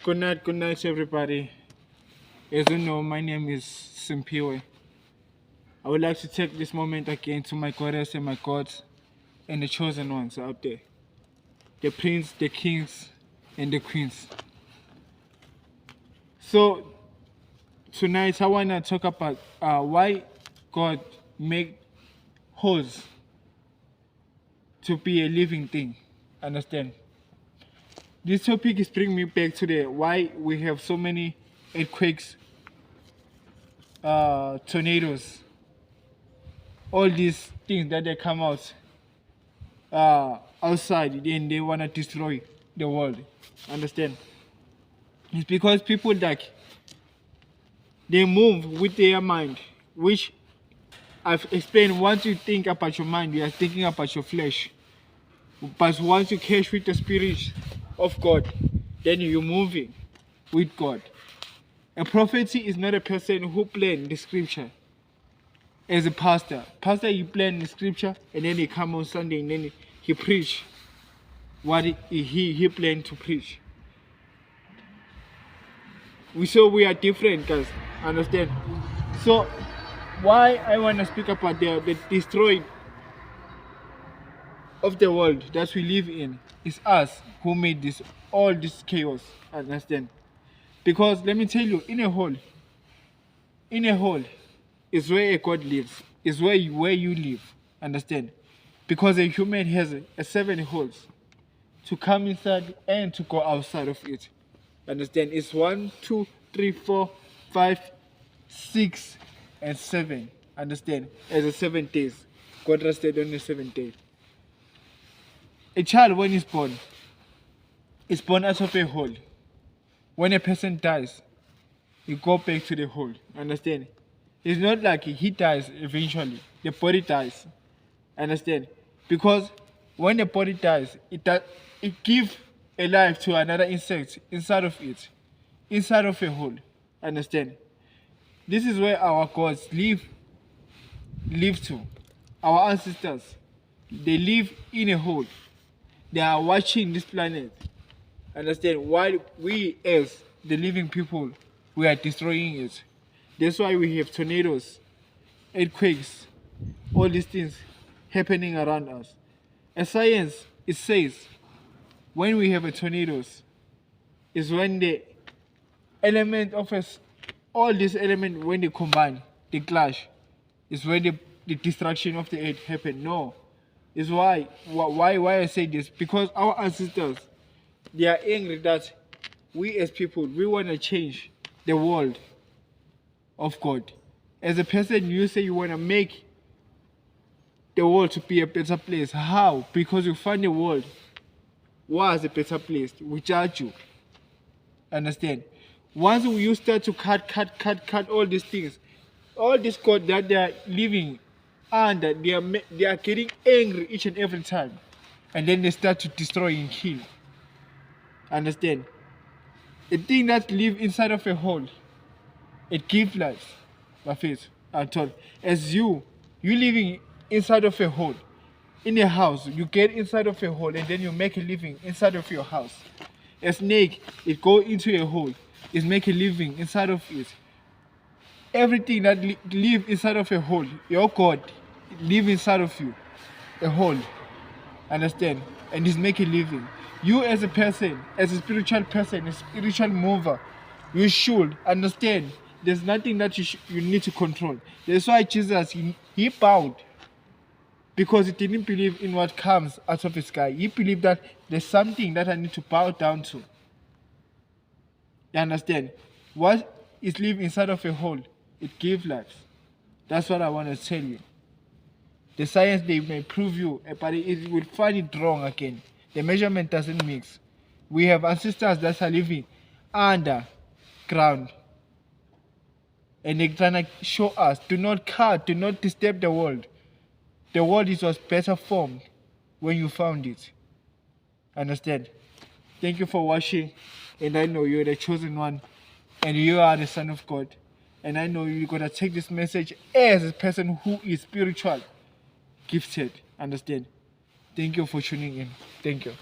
Good night, everybody. As you know, my name is Simphiwe. I would like to take this moment again to my goddess and my gods and the chosen ones out there, the prince, the kings, and the queens. So tonight I wanna talk about why God made holes to be a living thing. Understand? This topic is bringing me back to the why we have so many earthquakes, tornadoes, all these things that they come out outside and they want to destroy the world. Understand? It's because people like they move with their mind, which I've explained. Once you think about your mind, you are thinking about your flesh. But once you catch with the spirit of God, then you're moving with God. A prophecy is not a person who plans the scripture. As a pastor, he plan the scripture and then he come on Sunday and then he preach what he planned to preach. We are different, guys. Understand? So why I want to speak about the destroyed of the world that we live in is us who made all this chaos. Understand? Because let me tell you, in a hole is where a God lives, is where you live. Understand? Because a human has a 7 holes to come inside and to go outside of it. Understand? It's 1, 2, 3, 4, 5, 6, and 7. Understand? As a 7 days. God rested on the 7th day. A child, when he's born, is born out of a hole. When a person dies, he go back to the hole. Understand? It's not like he dies eventually. The body dies. Understand? Because when the body dies, it gives a life to another insect inside of it, inside of a hole. Understand? This is where our gods live to. Our ancestors, they live in a hole. They are watching this planet. Understand? While we as the living people, we are destroying it. That's why we have tornadoes, earthquakes, all these things happening around us. As science, it says when we have a tornadoes is when the element of us, all these elements when they combine, they clash, is when the destruction of the earth happen. No. Is why I say this, because our ancestors, they are angry that we as people, we want to change the world of God. As a person, you say you want to make the world to be a better place. How? Because you find the world was a better place. We judge you. Understand? Once you start to cut all these things, all this God that they are living under, they are getting angry each and every time. And then they start to destroy and kill. Understand? A thing that lives inside of a hole, it gives life. My face, I'm told. As you living inside of a hole, in a house, you get inside of a hole and then you make a living inside of your house. A snake, it go into a hole, it make a living inside of it. Everything that live inside of a hole, your God live inside of you, a hole. Understand? And is make a living. You as a person, as a spiritual person, a spiritual mover, you should understand there's nothing that you need to control. That's why Jesus, he bowed. Because he didn't believe in what comes out of the sky. He believed that there's something that I need to bow down to. You understand? What is live inside of a hole, it gives life. That's what I want to tell you. The science, they may prove you, but it will find it wrong again. The measurement doesn't mix. We have ancestors that are living underground. And they're trying to show us, do not cut, do not disturb the world. The world was better formed when you found it. Understand? Thank you for watching. And I know you're the chosen one. And you are the Son of God. And I know you're going to take this message as a person who is spiritual, gifted. Understand? Thank you for tuning in. Thank you.